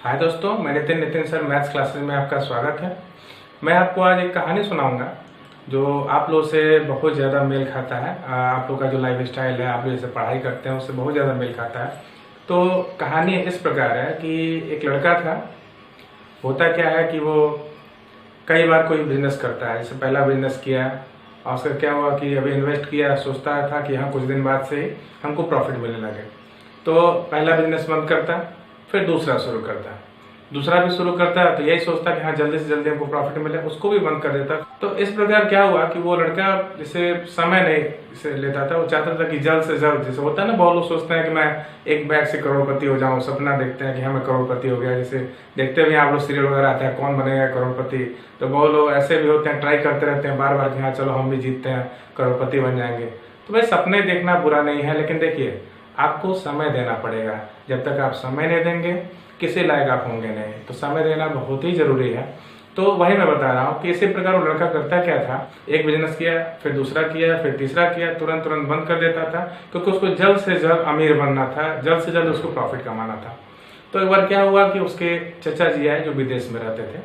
हाय दोस्तों, मैं Nitin sir maths classes में आपका स्वागत है। मैं आपको आज एक कहानी सुनाऊंगा जो आप लोग से बहुत ज़्यादा मेल खाता है। आप लोग का जो लाइफ स्टाइल है, आप लोग जैसे पढ़ाई करते हैं, उससे बहुत ज़्यादा मेल खाता है। तो कहानी इस प्रकार है कि एक लड़का था। होता क्या है कि वो कई बार कोई बिजनेस करता है। जैसे पहला बिजनेस किया और उसका क्या हुआ कि अभी इन्वेस्ट किया, सोचता था कि हाँ कुछ दिन बाद से हमको प्रॉफिट मिलने लगे। तो पहला बिजनेस बंद करता, फिर दूसरा शुरू करता, दूसरा भी शुरू करता है। तो यही सोचता कि हाँ जल्दी से जल्दी हमको प्रॉफिट मिले, उसको भी बंद कर देता। तो इस प्रकार क्या हुआ कि वो लड़का जैसे समय नहीं से लेता था, वो चाहता था कि जल्द से जल्द, जैसे होता है ना, बहुत लोग सोचते हैं कि मैं एक बैग से करोड़पति हो जाऊं, सपना देखते हैं कि हाँ मैं करोड़पति हो गया। जैसे देखते हुए आप लोग सीरियल वगैरह आता है, कौन बनेगा करोड़पति। तो बहुत लोग ऐसे भी होते हैं, ट्राई करते रहते हैं बार बार कि हाँ चलो हम भी जीतते हैं, करोड़पति बन जाएंगे। तो भाई सपने देखना बुरा नहीं है, लेकिन देखिए आपको समय देना पड़ेगा। जब तक आप समय नहीं देंगे किसी लायक आप होंगे नहीं। तो समय देना बहुत ही जरूरी है। तो वही मैं बता रहा हूँ कि इसी प्रकार वो लड़का करता क्या था, एक बिजनेस किया, फिर दूसरा किया, फिर तीसरा किया, तुरंत बंद कर देता था, क्योंकि उसको जल्द से जल्द अमीर बनना था, जल्द से जल्द उसको प्रॉफिट कमाना था। तो एक बार क्या हुआ कि उसके चचा जी आए जो विदेश में रहते थे,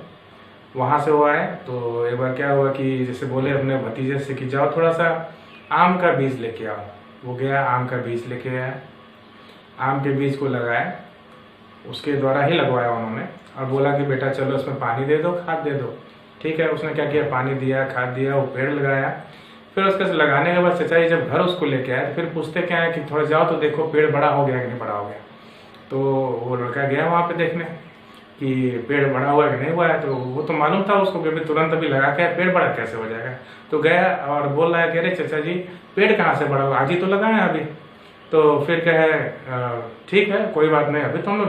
वहां से वो आए। तो एक बार क्या हुआ कि जैसे बोले अपने भतीजे से कि जाओ थोड़ा सा आम का बीज लेके आओ। वो गया, आम का बीज लेके आया, आम के बीज को लगाया, उसके द्वारा ही लगवाया उन्होंने, और बोला कि बेटा चलो इसमें पानी दे दो, खाद दे दो। ठीक है, उसने क्या किया, पानी दिया, खाद दिया, वो पेड़ लगाया। फिर उसके लगाने के बाद चचा जी जब घर उसको लेके आए तो फिर पूछते क्या है कि थोड़ा जाओ तो देखो पेड़ बड़ा हो गया कि नहीं बड़ा हो गया। तो वो लड़का गया वहाँ पे देखने कि पेड़ बड़ा हुआ है कि नहीं हुआ है। तो वो तो मालूम था उसको कि तुरंत अभी लगा के पेड़ बड़ा कैसे हो जाएगा। तो गया और बोल रहा है कि अरे चचा जी पेड़ कहाँ से बड़ा हुआ, आज ही तो लगा है अभी। तो फिर कहे ठीक है कोई बात नहीं, अभी तो हमने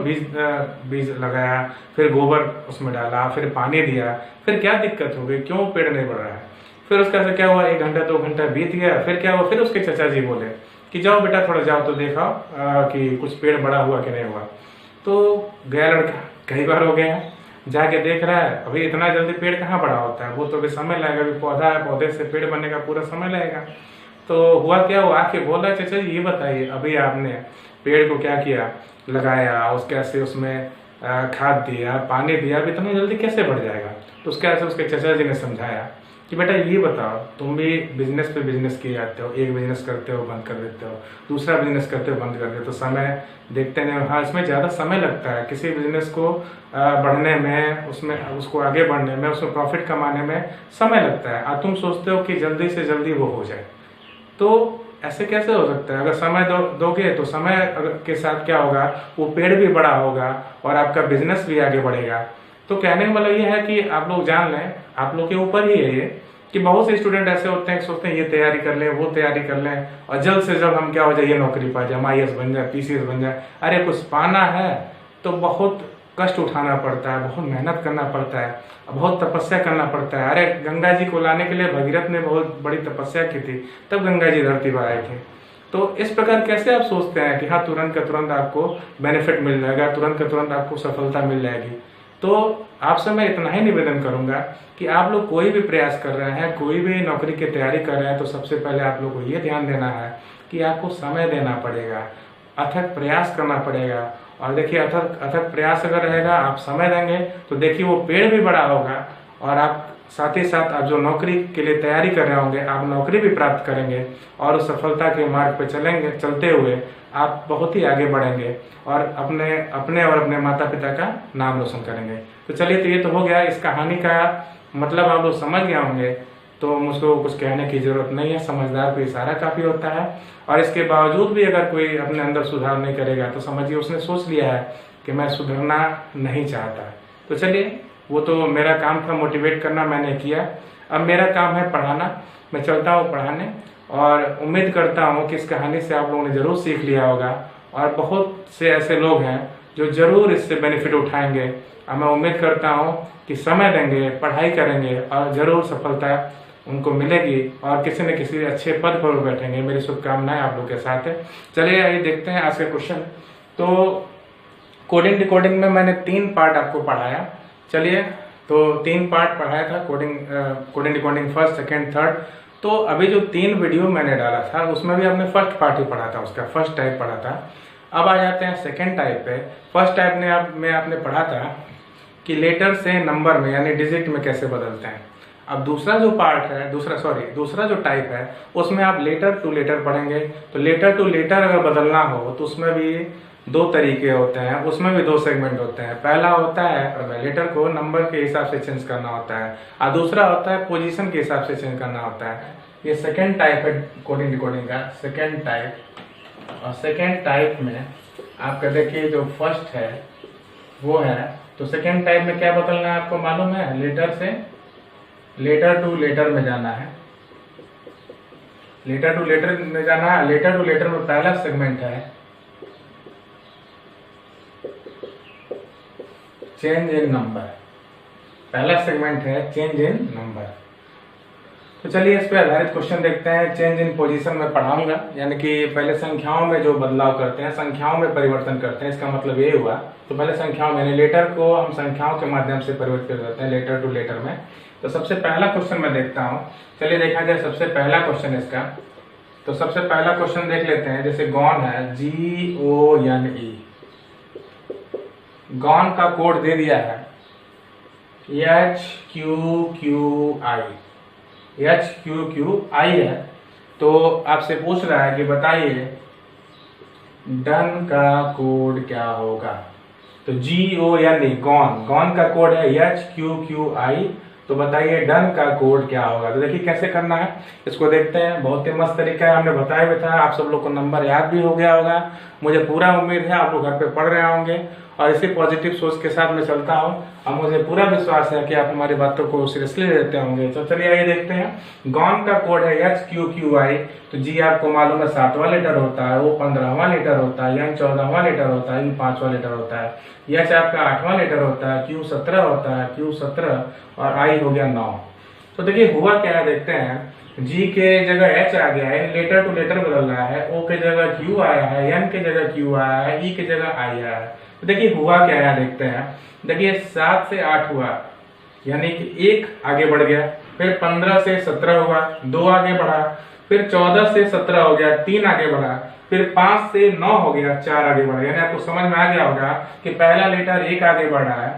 बीज लगाया, फिर गोबर उसमें डाला, फिर पानी दिया, फिर क्या दिक्कत हो गई, क्यों पेड़ नहीं बढ़ रहा है। फिर उसका से क्या हुआ, 1 घंटा 2 घंटा बीत गया। फिर क्या हुआ, फिर उसके चचा जी बोले कि जाओ बेटा थोड़ा जाओ तो देखो कि कुछ पेड़ बड़ा हुआ कि नहीं हुआ। तो गया लड़का, कई बार हो गया, जाके देख रहा है अभी इतना जल्दी पेड़ कहाँ बड़ा होता है, वो तो अभी समय लगेगा, अभी पौधा है, पौधे से पेड़ बनने का पूरा समय लगेगा। तो हुआ क्या, वो आके बोल रहा चाचा जी ये बताइए अभी आपने पेड़ को क्या किया, लगाया, उस कैसे उसमें खाद दिया, पानी दिया, अभी इतना जल्दी कैसे बढ़ जाएगा। तो उसके ऐसे उसके चाचा जी ने समझाया कि बेटा ये बताओ, तुम भी बिजनेस पे बिजनेस किए जाते हो, एक बिजनेस करते हो बंद कर देते हो, दूसरा बिजनेस करते हो बंद कर देते हो, तो समय देखते नहीं। हाँ इसमें ज़्यादा समय लगता है किसी बिजनेस को बढ़ने में, उसमें उसको आगे बढ़ने में, उसमें प्रॉफिट कमाने में समय लगता है, और तुम सोचते हो कि जल्दी से जल्दी वो हो जाए। तो ऐसे कैसे हो सकता है। अगर समय दोगे तो समय के साथ क्या होगा, वो पेड़ भी बड़ा होगा और आपका बिजनेस भी आगे बढ़ेगा। तो कहने का मतलब ये है कि आप लोग जान लें, आप लोग के ऊपर ही है ये, कि बहुत से स्टूडेंट ऐसे होते हैं सोचते हैं ये तैयारी कर लें, वो तैयारी कर लें, और जल्द से जल्द हम क्या हो जाए, ये नौकरी पा जाए, IAS बन जाए, PCS बन जाए। अरे कुछ पाना है तो बहुत कष्ट उठाना पड़ता है, बहुत मेहनत करना पड़ता है, बहुत तपस्या करना पड़ता है। अरे गंगा जी को लाने के लिए भगीरथ ने बहुत बड़ी तपस्या की थी, तब गंगा जी धरती पर आए थे। तो इस प्रकार कैसे आप सोचते हैं कि हाँ तुरंत का तुरंत आपको बेनिफिट मिल जाएगा, तुरंत का तुरंत आपको सफलता मिल जाएगी। तो आपसे मैं इतना ही निवेदन करूंगा कि आप लोग कोई भी प्रयास कर रहे हैं, कोई भी नौकरी की तैयारी कर रहे हैं, तो सबसे पहले आप लोग को ये ध्यान देना है कि आपको समय देना पड़ेगा, अथक प्रयास करना पड़ेगा। और देखिए अथक प्रयास अगर रहेगा, आप समय देंगे, तो देखिए वो पेड़ भी बड़ा होगा, और आप साथ ही साथ आप जो नौकरी के लिए तैयारी कर रहे होंगे, आप नौकरी भी प्राप्त करेंगे, और उस सफलता के मार्ग पर चलते हुए आप बहुत ही आगे बढ़ेंगे, और अपने और अपने माता पिता का नाम रोशन करेंगे। तो चलिए, तो ये तो हो गया, इस कहानी का मतलब आप लोग समझ गए होंगे, तो मुझको कुछ कहने की जरूरत नहीं है। समझदार को इशारा काफी होता है, और इसके बावजूद भी अगर कोई अपने अंदर सुधार नहीं करेगा तो समझिए उसने सोच लिया है कि मैं सुधरना नहीं चाहता। तो चलिए, वो तो मेरा काम था मोटिवेट करना, मैंने किया। अब मेरा काम है पढ़ाना। मैं चलता हूँ पढ़ाने, और उम्मीद करता हूँ कि इस कहानी से आप लोगों ने जरूर सीख लिया होगा, और बहुत से ऐसे लोग हैं जो जरूर इससे बेनिफिट उठाएंगे। और मैं उम्मीद करता हूँ कि समय देंगे, पढ़ाई करेंगे, और जरूर सफलता उनको मिलेगी, और किसी न किसी अच्छे पद पर बैठेंगे। मेरी शुभकामनाएं आप लोग के साथ है। चलिए आइए देखते हैं आज का क्वेश्चन। तो कोडिंग डिकोडिंग में मैंने 3 पार्ट आपको पढ़ाया। चलिए, तो 3 पार्ट पढ़ाया था, coding decoding first, second, third. तो अभी जो 3 वीडियो मैंने डाला था उसमें भी आपने फर्स्ट पार्ट ही पढ़ा था, उसका फर्स्ट टाइप पढ़ा था। अब आ जाते हैं सेकेंड टाइप पे। फर्स्ट टाइप में आपने पढ़ा था कि लेटर से नंबर में यानी डिजिट में कैसे बदलते हैं। अब दूसरा जो पार्ट है, दूसरा जो टाइप है, उसमें आप लेटर टू लेटर पढ़ेंगे। तो लेटर टू लेटर अगर बदलना हो तो उसमें भी दो तरीके होते हैं, उसमें भी दो सेगमेंट होते हैं। पहला होता है लेटर को नंबर के हिसाब से चेंज करना होता है, और दूसरा होता है पोजीशन के हिसाब से चेंज करना होता है। ये सेकेंड टाइप है कोडिंग डिकोडिंग का, सेकेंड टाइप। और सेकेंड टाइप में आपका देखिए जो फर्स्ट है वो है, तो सेकेंड टाइप में क्या बदलना है आपको मालूम है? लेटर से लेटर टू लेटर में जाना है, लेटर टू लेटर में जाना है। लेटर टू लेटर में पहला सेगमेंट है चेंज इन नंबर, पहला सेगमेंट है चेंज इन नंबर। तो चलिए इस पे आधारित क्वेश्चन देखते हैं। चेंज इन पोजीशन में पढ़ाऊंगा, यानी कि पहले संख्याओं में जो बदलाव करते हैं, संख्याओं में परिवर्तन करते हैं, इसका मतलब ये हुआ। तो पहले संख्याओं में, लेटर को हम संख्याओं के माध्यम से परिवर्तित करते हैं लेटर टू लेटर में। तो सबसे पहला क्वेश्चन मैं देखता हूँ, चलिए देखा जाए सबसे पहला क्वेश्चन इसका। तो सबसे पहला क्वेश्चन देख लेते हैं। जैसे गॉन है, GONE, गॉन का कोड दे दिया है HQQI है। तो आपसे पूछ रहा है कि बताइए डन का कोड क्या होगा। तो GONE, गॉन का कोड है HQQI। तो बताइए डन का कोड क्या होगा। तो देखिए कैसे करना है, इसको देखते हैं। बहुत ही मस्त तरीका है, हमने बताया भी था, आप सब लोग को नंबर याद भी हो गया होगा। मुझे पूरा उम्मीद है आप लोग घर पे पढ़ रहे होंगे और इसी पॉजिटिव सोच के साथ मैं चलता हूँ, और मुझे पूरा विश्वास है कि आप हमारी बातों को सीरियसली लेते होंगे। तो चलिए आइए देखते हैं। गॉन का कोड है HQQI। तो जी आपको मालूम है 7वां लेटर होता है, वो 15वां लेटर होता है, यानी 14वां लेटर होता है, 5वां लेटर होता है। एच आपका 8वां लेटर होता है, Q 17 होता है, Q 17, और I हो गया 9। तो देखिए हुआ क्या है देखते हैं। G के जगह H आ गया है, लेटर टू लेटर बदल रहा है। O के जगह Q आया है, N के जगह Q आया है, E के जगह I आया है। तो देखिए हुआ क्या है देखते हैं। देखिए 7 से 8 हुआ, यानी कि 1 आगे बढ़ गया। फिर 15 से 17 हुआ, 2 आगे बढ़ा। फिर 14 से 17 हो गया, 3 आगे बढ़ा। फिर 5 से 9 हो गया, 4 आगे बढ़ गया। यानी आपको समझ में आ गया होगा कि पहला लेटर 1 आगे बढ़ रहा है,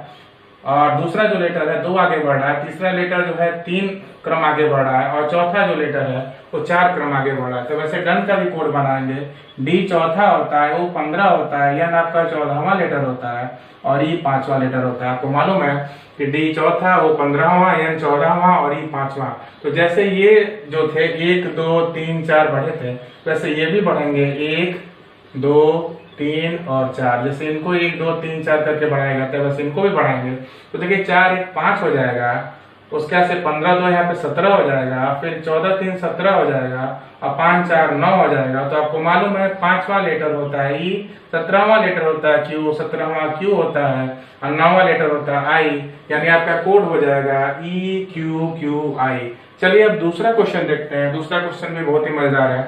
और दूसरा जो लेटर है 2 आगे बढ़ रहा है, तीसरा लेटर जो है 3 क्रम आगे बढ़ रहा है, और चौथा जो लेटर है वो 4 क्रम आगे बढ़ रहा है। तो वैसे डन का भी कोड बनाएंगे। डी चौथा होता है, वो 15 होता है, यानी आपका 14वां लेटर होता है, और ई 5वां लेटर होता है। आपको मालूम है कि डी चौथा, वो 15वां, यानी 14वां, और ई 5वां। तो जैसे ये जो थे 1 2 3 4 बढ़े थे, वैसे ये भी बढ़ेंगे 1 2 3 और 4। जैसे इनको 1 2 3 4 करके बढ़ाया जाता है, वैसे इनको भी बढ़ाएंगे। तो देखिए 4 1 5 हो जाएगा, उसके बाद से 15 2 यहाँ पे 17 हो जाएगा, फिर 14 3 17 हो जाएगा, और 5 4 9 हो जाएगा। तो आपको मालूम है 5वां लेटर होता है ई, 17वां लेटर होता है Q, 17वां Q होता है, और 9वां लेटर होता है I। यानी आपका कोड हो जाएगा EQQI। चलिए अब दूसरा क्वेश्चन देखते हैं। दूसरा क्वेश्चन भी बहुत ही मजेदार है।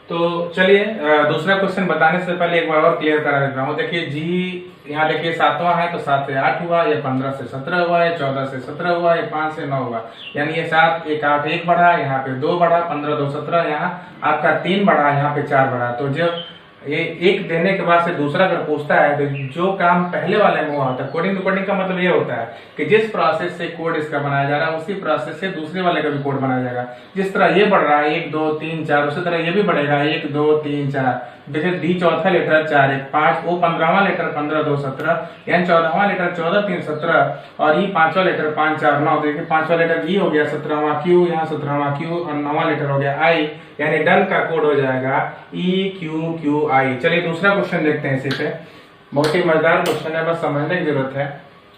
तो चलिए दूसरा क्वेश्चन बताने से पहले एक बार और क्लियर करा देता हूँ। देखिए जी यहाँ देखिए 7वां है, तो 7 से 8 हुआ, ये 15 से 17 हुआ, ये 14 से 17 हुआ, ये 5 से 9 हुआ। यानी ये 7 1 8 1 बढ़ा, यहाँ पे 2 बढ़ा, 15 2 17, यहाँ आपका 3 बढ़ा, यहाँ पे 4 बढ़ा। तो जब ये एक देने के बाद से दूसरा अगर पूछता है, तो जो काम पहले वाले में हुआ होता है, कोडिंग डिकोडिंग का मतलब ये होता है कि जिस प्रोसेस से कोड इसका बनाया जा रहा है, उसी प्रोसेस से दूसरे वाले का भी कोड बनाया जाएगा। जिस तरह ये बढ़ रहा है 1 2 3 4, उसी तरह ये भी बढ़ेगा 1 2 3 4। देखिए डी चौथा लेटर 4 1 5, वो 15वां लेटर 15 2 17, यानी 14वां लेटर 14 3 17, और ई 5वां लेटर 5 4 9। देखिए 5वां लेटर ई हो गया, 17वां Q, यहाँ 17वां Q, और 9वां लेटर हो गया I। यानी डन का कोड हो जाएगा EQQI। चलिए दूसरा क्वेश्चन देखते हैं। इसी पे बहुत ही मजेदार क्वेश्चन है, बस समझने की जरूरत है,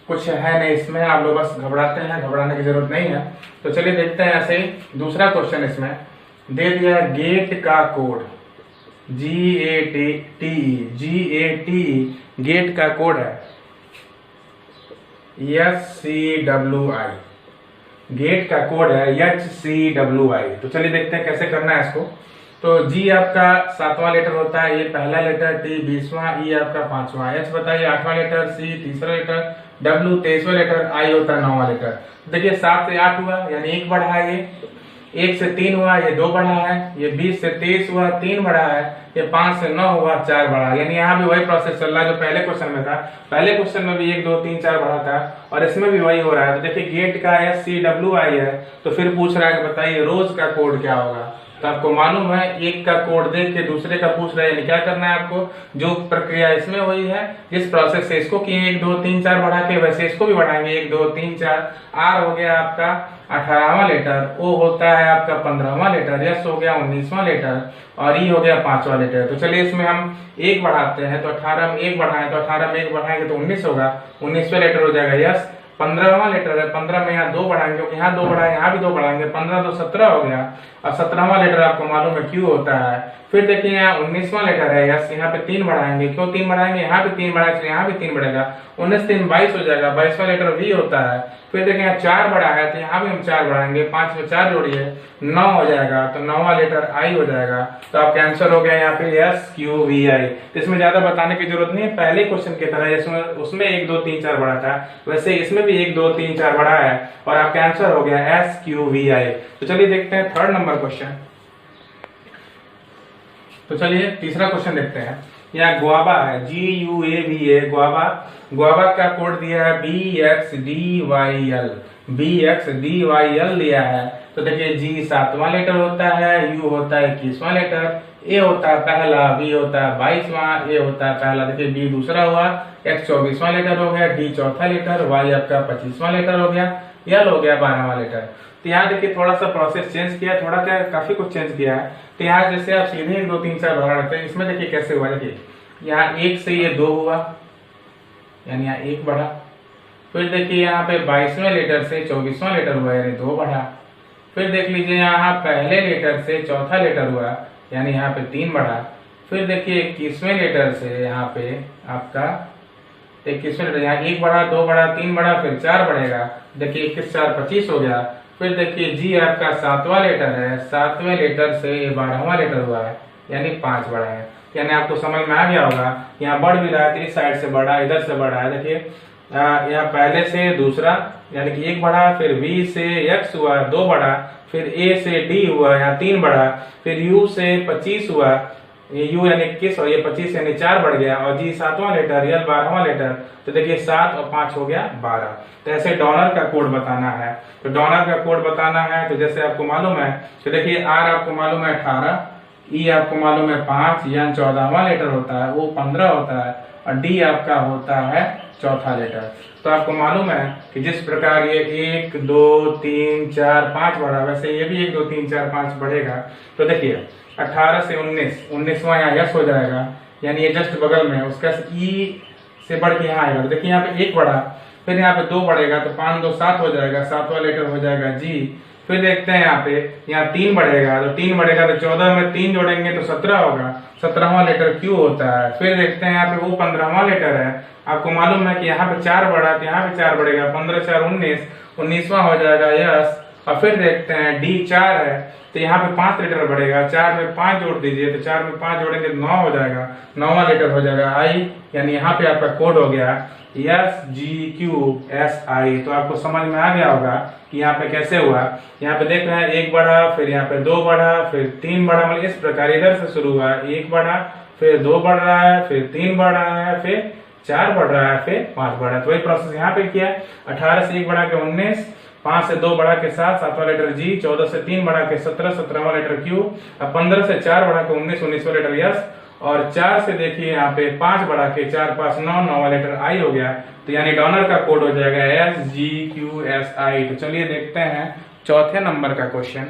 कुछ है नहीं इसमें, आप लोग बस घबराते हैं, घबराने की जरूरत नहीं है। तो चलिए देखते हैं। ऐसे ही दूसरा क्वेश्चन इसमें दे दिया, गेट का कोड GATE, गेट का कोड है HCWI, गेट का कोड है HCWI। तो चलिए देखते हैं कैसे करना है इसको। तो G आपका 7वां लेटर होता है, ये पहला लेटर, T 20वां, E आपका 5वां, H बताइए 8वां लेटर, C तीसरा लेटर, W 23वां लेटर, I होता है 9वां लेटर। देखिए 7 से 8 हुआ, यानी 1 बढ़ा है ये, 1 से 3 हुआ, ये 2 बढ़ा है, ये 20 से 23 हुआ, 3 बढ़ा है, ये 5 से 9 हुआ, 4 बढ़ा। यानी यहाँ भी वही प्रोसेस चल रहा है जो पहले क्वेश्चन में था। पहले क्वेश्चन में भी 1 2 3 4 बढ़ा था और इसमें भी वही हो रहा है। तो देखिए गेट का SCWI है, तो फिर पूछ रहा है कि बताइए रोज का कोड क्या होगा। तो आपको मालूम है एक का कोड देख के दूसरे का पूछ रहे हैं, क्या करना है आपको, जो प्रक्रिया इसमें हुई है जिस प्रोसेस से इसको किए 1 2 3 4 बढ़ा के, वैसे इसको भी बढ़ाएंगे 1 2 3 4। R हो गया आपका 18वां लेटर, O होता है आपका 15वां लेटर, S हो गया 19वां लेटर और E हो गया 5वां लेटर। तो चलिए इसमें हम 1 बढ़ाते हैं, तो 18 में 1 बढ़ाएं तो 18 में 1 बढ़ाएंगे तो 19 होगा, 19वां लेटर हो जाएगा S। 15वां लेटर है, 15 में यहाँ 2 बढ़ाएंगे क्योंकि यहाँ 2 बढ़ाए, यहाँ भी 2 बढ़ाएंगे, 15 तो 17 हो गया। और 17वां लेटर आपको मालूम है Q होता है। फिर देखिए यहाँ 19वां लेटर है यस, यहाँ पे 3 बढ़ाएंगे, क्यों 3 बढ़ाएंगे, यहाँ पे 3 बढ़ाए तो यहाँ भी 3 बढ़ेगा, 19 3 22 हो जाएगा, 22वां लेटर V होता है। फिर देखिए यहाँ 4 बढ़ा है तो यहाँ भी हम 4 बढ़ाएंगे, 5 में 4 जोड़िए 9 हो जाएगा, तो 9वां लेटर I हो जाएगा। तो आपका आंसर हो गया यहाँ पे SQVI। तो इसमें ज्यादा बताने की जरूरत नहीं है, पहले क्वेश्चन की तरह जैसे उसमें 1 2 3 4 बढ़ा था वैसे इसमें भी 1 2 3 4 बढ़ा है और आपका आंसर हो गया SQVI। तो चलिए देखते हैं थर्ड नंबर क्वेश्चन। तो चलिए तीसरा क्वेश्चन देखते हैं। यहाँ गुआवा है, GUAVA गुआवा। गुआवा का कोड दिया है BXDYL, BXDYL दिया है। तो देखिए G 7वां लेटर होता है, U होता है 21वां लेटर, A होता है पहला, B होता है 22वां, A होता है पहला, देखिए B दूसरा हुआ, X 24वां लेटर हो गया, D चौथा लेटर, Y आपका 25वां लेटर हो गया, L हो गया 12वां लेटर। तो यहाँ देखिए थोड़ा सा प्रोसेस चेंज किया, थोड़ा क्या काफी कुछ चेंज किया है। तो यहाँ जैसे आप सीधे 1 2 3 4 बढ़ा रहे थे, इसमें देखिए कैसे हुआ, देखिए यहाँ 1 से ये 2 हुआ, यानी यहाँ 1 बढ़ा। फिर देखिए यहाँ पे 22वें लेटर से 24वां लेटर हुआ, यानी 2 बढ़ा। फिर देख लीजिए यहाँ पहले लेटर से चौथा लेटर हुआ, यानी यहाँ पे 3 बढ़ा। फिर देखिए 21वें लेटर से यहाँ पे आपका 21वें लेटर, यहाँ 1 बढ़ा, 2 बढ़ा, 3 बढ़ा, फिर 4 बढ़ेगा, देखिए 21 4 25 हो गया। फिर देखिए जी आपका 7वां लेटर है, 7वें लेटर से 12वां लेटर हुआ है, यानी 5 बढ़ा है। यानी आपको समझ में आ गया होगा, यहाँ बढ़ भी रहा है, इस साइड से बढ़ा, इधर से बढ़ा है। देखिए यहाँ पहले से दूसरा यानी कि 1 बढ़ा, फिर B से X हुआ 2 बढ़ा, फिर A से D हुआ, यहाँ 3 बढ़ा, फिर U से 25 हुआ, ये U यानी 21 और ये 25 यानी 4 बढ़ गया, और G 7वां लेटर, L 12वां लेटर। तो देखिए 7 और 5 हो गया 12। तो ऐसे डॉलर का कोड बताना है। तो डॉलर का कोड बताना है तो जैसे आपको मालूम है, तो देखिए R आपको मालूम है 18, E आपको मालूम है 5, यानी 14वां लेटर होता है, O 15 होता है और D आपका होता है चौथा लेटर। तो आपको मालूम है कि जिस प्रकार ये 1 2 3 4 5 बढ़ा, वैसे ये भी 1 2 3 4 5 बढ़ेगा। तो देखिए 18 से 19, 19वां यहाँ यस हो जाएगा, यानी ये जस्ट बगल में, उसका E से बढ़ के यहाँ आएगा। तो देखिए यहाँ पे 1 बढ़ा, फिर यहाँ पे 2 बढ़ेगा, तो 5 2 7 हो जाएगा, 7वां लेटर हो जाएगा G। फिर देखते हैं यहाँ 3 बढ़ेगा, तो 3 बढ़ेगा तो 14 में 3 जोड़ेंगे तो 17 होगा, 17वां लेटर Q होता है। फिर देखते हैं यहाँ पे वो 15वां लेटर है, आपको मालूम है कि यहाँ पे 4 बढ़ा तो यहाँ पे 4 बढ़ेगा, 15 4 19, 19वां हो जाएगा यस। और फिर देखते हैं D 4 है, तो यहाँ पे 5 लेटर बढ़ेगा, 4 में 5 जोड़ दीजिए, तो 4 में 5 जोड़ेंगे तो 9 हो जाएगा, 9वां लेटर हो जाएगा I, यानी यहाँ पे आपका कोड हो गया SGQSI। तो आपको समझ में आ गया होगा कि यहाँ पे कैसे हुआ। यहाँ पे देख रहे हैं 1 बढ़ा, फिर यहाँ पे 2 बढ़ा, फिर 3 बढ़ा, मतलब इस प्रकार इधर से शुरू हुआ, 1 बढ़ा, फिर 2 बढ़ रहा है, फिर 3 बढ़ रहा है, फिर 4 बढ़ रहा है, फिर 5 बढ़ा है। तो वही प्रोसेस यहाँ पे किया, 18 से 1 बढ़ा के 19, 5 से 2 बढ़ा के 7, 7वां लेटर G, 14 से 3 बढ़ा के 17, 17वां लेटर Q, अब 15 से 4 बढ़ा के 19, 19वां लेटर S, और 4 से देखिए यहाँ पे 5 बढ़ा के 4 5 9, 9वां लेटर I हो गया। तो यानी डॉलर का कोड हो जाएगा SGQSI। तो चलिए देखते हैं चौथे नंबर का क्वेश्चन।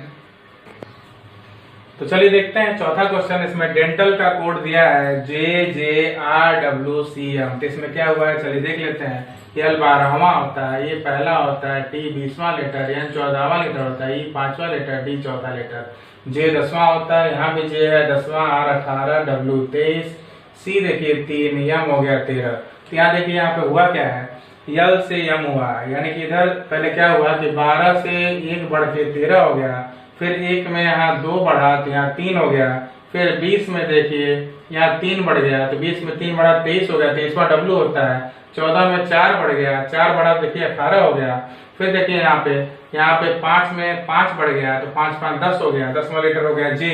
तो चलिए देखते हैं चौथा क्वेश्चन। इसमें डेंटल का कोड दिया है JJRWCM। तो इसमें क्या हुआ है चलिए देख लेते हैं। L 12वां होता है, ये पहला होता है, T 20वां लेटर, N 14वां लेटर होता है, E 5वां लेटर, D चौथा लेटर, J 10वां होता है, यहाँ भी J है 10वां, R 18, W 23, C देखिए 3, M हो गया 13। तो यहाँ देखिए यहाँ पे हुआ क्या है, L से M हुआ, यानी कि इधर पहले क्या हुआ कि 12 से 1 बढ़ के 13 हो गया, फिर 1 में यहाँ 2 बढ़ा तो यहाँ 3 हो गया, फिर 20 में देखिए यहाँ 3 बढ़ गया, तो 20 में 3 बढ़ा 23 हो गया, 23वां W होता है, 14 में 4 बढ़ गया, 4 बढ़ा देखिए 18 हो गया। फिर देखिए यहाँ पे 5 में 5 बढ़ गया तो 5 5 10 हो गया, 10वां लीटर हो गया जे।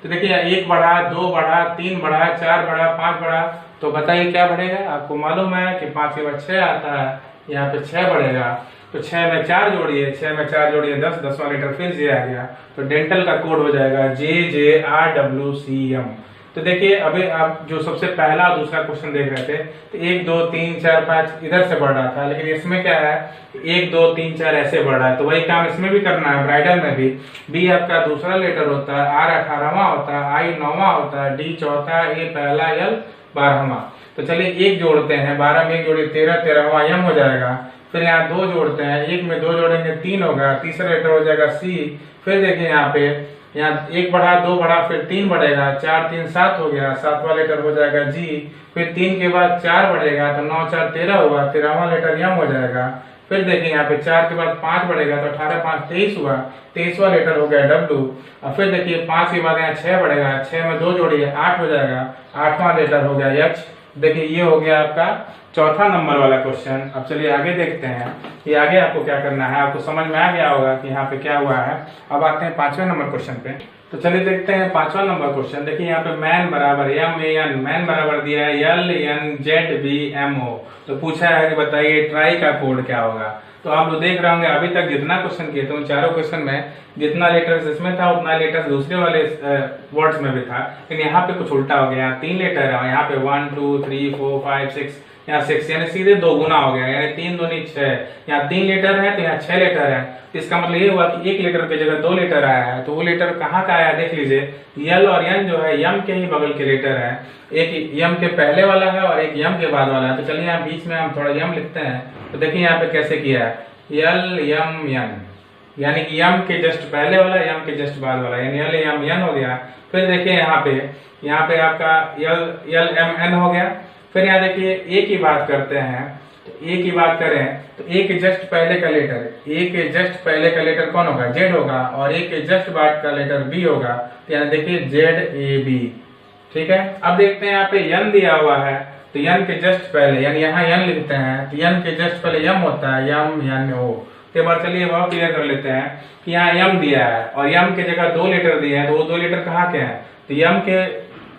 तो देखिए 1 बढ़ा, 2 बढ़ा, 3 बढ़ा, 4 बढ़ा, 5 बढ़ा, तो बताइए क्या बढ़ेगा। आपको मालूम है कि 5 के बाद 6 आता है, यहाँ पे 6 बढ़ेगा। तो 6 में 4 जोड़िए, 6 में 4 जोड़िए 10, 10वां लीटर फिर जे आ गया। तो डेंटल का कोड हो जाएगा JJRWCM। तो देखिए अभी आप जो सबसे पहला और दूसरा क्वेश्चन देख रहे थे, तो 1 2 3 4 5 इधर से बढ़ रहा था, लेकिन इसमें क्या है 1 2 3 4 ऐसे बढ़ रहा है। तो वही काम इसमें भी करना है, ब्राइडल में भी। बी आपका दूसरा लेटर होता है, आर 18वां होता है, आई 9वां होता है, डी चौथा, ए पहला, एल 12वां। तो चलिए 1 जोड़ते हैं, 12 में 1 जोड़िए 13, 13वां एम हो जाएगा। फिर यहाँ 2 जोड़ते हैं, 1 में 2 जोड़ेंगे 3 होगा, तीसरा लेटर हो जाएगा सी। फिर देखिए यहाँ 1 बढ़ा, 2 बढ़ा, फिर 3 बढ़ेगा, 4 3 7 हो गया, 7वां लेटर हो जाएगा जी। फिर 3 के बाद 4 बढ़ेगा तो 9 4 13 होगा, 13वां लेटर यम हो जाएगा। फिर देखिए यहाँ पे 4 के बाद 5 बढ़ेगा तो 18 5 23 हुआ, 23वां लेटर हो गया डब्ल्यू। और फिर देखिए 5 के बाद यहाँ 6 बढ़ेगा, 6 में 2 जोड़िए 8 हो जाएगा, 8वां लेटर हो गया एच। देखिए ये हो गया आपका चौथा नंबर वाला क्वेश्चन। अब चलिए आगे देखते हैं कि आगे आपको क्या करना है। आपको समझ में आ गया होगा कि यहाँ पे क्या हुआ है। अब आते हैं 5वें नंबर क्वेश्चन पे। तो चलिए देखते हैं 5वां नंबर क्वेश्चन। देखिए यहाँ पे मैन बराबर एम ए एन, मैन बराबर दिया है L N Z B M O. तो पूछा है कि बताइए ट्राई का कोड क्या होगा। तो आप लोग देख रहे होंगे अभी तक जितना क्वेश्चन किए थे उन चारों क्वेश्चन में जितना लेटर्स इसमें था उतना लेटर्स दूसरे वाले वर्ड्स में भी था, लेकिन यहाँ पे कुछ उल्टा हो गया। 3 लेटर है, यहाँ पे 1 2 3 4 5 6, यहाँ 6 यानी सीधे 2 गुना हो गया, यानी 3 दूनी 6। यहाँ 3 लेटर है तो यहाँ 6 लेटर है। तो इसका मतलब ये हुआ कि 1 लेटर की जगह 2 लेटर आया है। तो वो लेटर कहाँ का आया देख लीजिए। यल और यन जो है यम के ही बगल के लेटर है, एक यम के पहले वाला है और एक यम के बाद वाला है। तो चलिए यहाँ बीच में हम थोड़ा यम लिखते हैं। तो देखिए यहाँ पे कैसे किया है, यल यम यन, यानी कि यम के जस्ट पहले वाला यम के जस्ट बाद वाला, यानी यल यम यन हो गया। फिर देखिए यहाँ पे आपका यल एम एन हो गया। फिर यहाँ देखिए ए की बात करते हैं। तो ए की बात करें तो ए के जस्ट पहले का लेटर, ए के जस्ट पहले का लेटर कौन होगा, जेड होगा, और ए के जस्ट बाद का लेटर बी होगा। तो यहाँ देखिए जेड ए बी, ठीक है। अब देखते हैं यहाँ पे यन दिया हुआ है, तो यन के जस्ट पहले यानी यहाँ यन लिखते हैं, तो यन के जस्ट पहले यम होता है, यम यन ओ। के बाद चलिए वह क्लियर कर लेते हैं कि यहाँ यम दिया है और यम के जगह 2 लेटर दिए हैं। तो वो 2 लेटर कहाँ के हैं, तो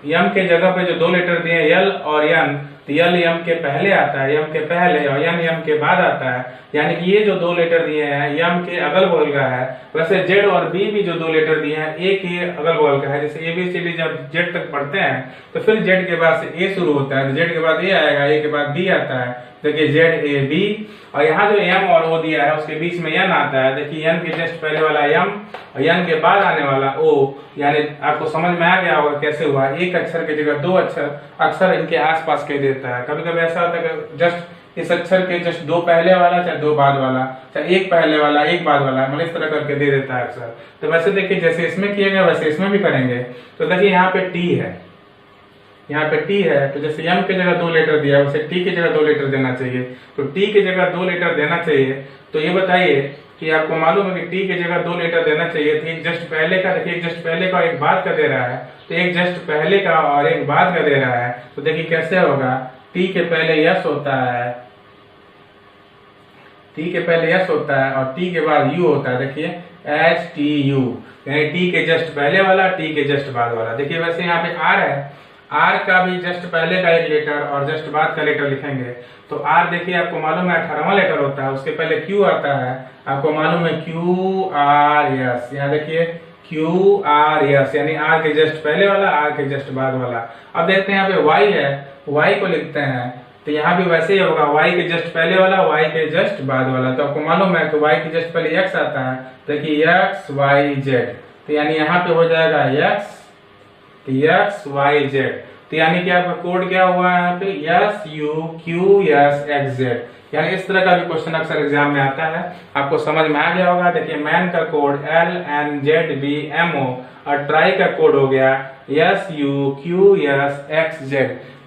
यम के जगह पे जो 2 लेटर दिए हैं यल और यन, तो यल यम के पहले आता है, यम के पहले, और यन यम के बाद आता है। यानी कि ये जो 2 लेटर दिए हैं यम के अगल बगल का है। वैसे जेड और बी भी जो 2 लेटर दिए हैं ए के अगल बगल का है। जैसे ABCD जब जेड तक पढ़ते हैं तो फिर जेड के बाद से ए शुरू होता है, तो जेड के बाद ए आएगा, ए के बाद बी आता है। देखिए जेड ए बी, और यहाँ जो एम और ओ दिया है उसके बीच में यन आता है। देखिए यन के जस्ट पहले वाला यम और यन के बाद आने वाला ओ। यानी आपको समझ में आ गया होगा कैसे हुआ। एक अक्षर की जगह 2 अक्षर इनके आसपास के देता है। कभी कभी ऐसा होता है कि जस्ट इस अक्षर के जस्ट 2 पहले वाला चाहे 2 बाद वाला, चाहे 1 पहले वाला 1 बाद वाला, मतलब इस तरह करके दे देता है अक्षर। तो वैसे देखिए जैसे इसमें किएगा वैसे इसमें भी करेंगे। तो देखिए यहाँ पे टी है, यहाँ पे टी है, तो जैसे यम की जगह 2 लेटर दिया वैसे टी की जगह 2 लेटर देना चाहिए। तो टी की जगह 2 लेटर देना चाहिए। तो ये बताइए कि आपको मालूम है कि टी की जगह 2 लेटर देना चाहिए। तो एक जस्ट पहले का, देखिए एक जस्ट पहले का एक बाद का दे रहा है, तो एक जस्ट पहले का और एक बाद का दे रहा है। तो देखिए कैसे होगा, टी के पहले यस होता है, टी के पहले यस होता है और टी के बाद यू होता है। देखिए HTU, यानी टी के जस्ट पहले वाला, टी के जस्ट बाद वाला। देखिए वैसे यहाँ पे आर है, आर का भी जस्ट पहले का एक लेटर और जस्ट बाद का लेटर लिखेंगे। तो आर देखिए आपको मालूम है 18वां लेटर होता है, उसके पहले क्यू आता है, आपको मालूम है QRS। यहाँ देखिए QRS, यानी आर के जस्ट पहले वाला, आर के जस्ट बाद वाला। अब देखते हैं यहाँ पे वाई है, वाई को लिखते हैं तो यहाँ भी वैसे ही होगा, वाई के जस्ट पहले वाला, वाई के जस्ट बाद वाला। तो आपको मालूम है तो वाई के जस्ट पहले एक्स आता है, देखिए XYZ। तो यानी यहाँ पे हो जाएगा XYZ। तो यानी कि आपका कोड क्या हुआ है यहाँ पे SUQSXZ। यानी इस तरह का भी क्वेश्चन अक्सर एग्जाम में आता है, आपको समझ में आ गया होगा। देखिए मैन का कोड LNZBMO और ट्राई का कोड हो गया SUQSXZ।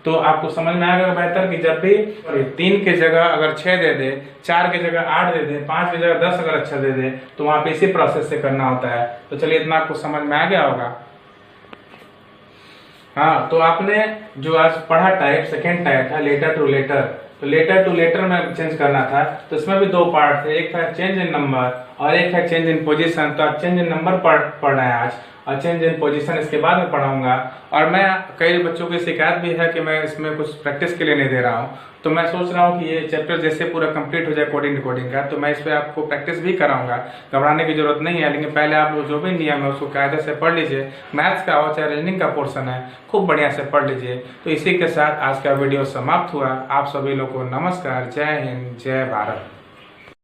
तो आपको समझ में आ गया बेहतर कि जब भी 3 के जगह अगर 6 दे दे, 4 के जगह 8 दे दे, 5 की जगह 10 अगर अच्छा दे दे तो वहां पे इसी प्रोसेस से करना होता है। तो चलिए इतना आपको समझ में आ गया होगा। हाँ, तो आपने जो आज पढ़ा टाइप, सेकेंड टाइप था लेटर टू लेटर, तो लेटर टू लेटर में चेंज करना था, तो इसमें भी दो पार्ट थे, एक था चेंज इन नंबर और एक है चेंज इन पोजीशन। तो आप चेंज इन नंबर पढ़ना है आज, और चेंज इन पोजीशन इसके बाद में पढ़ाऊंगा। और मैं कई बच्चों की शिकायत भी है कि मैं इसमें कुछ प्रैक्टिस के लिए नहीं दे रहा हूँ, तो मैं सोच रहा हूँ कि ये चैप्टर जैसे पूरा कंप्लीट हो जाए कोडिंग डिकोडिंग का, तो मैं इस पर आपको प्रैक्टिस भी कराऊंगा। घबराने की जरूरत नहीं है, लेकिन पहले आप लोग जो भी नियम है उसको कायदे से पढ़ लीजिए। मैथ्स का हो चाहे रीजनिंग का पोर्शन है, खूब बढ़िया से पढ़ लीजिए। तो इसी के साथ आज का वीडियो समाप्त हुआ। आप सभी लोग को नमस्कार, जय हिंद, जय भारत।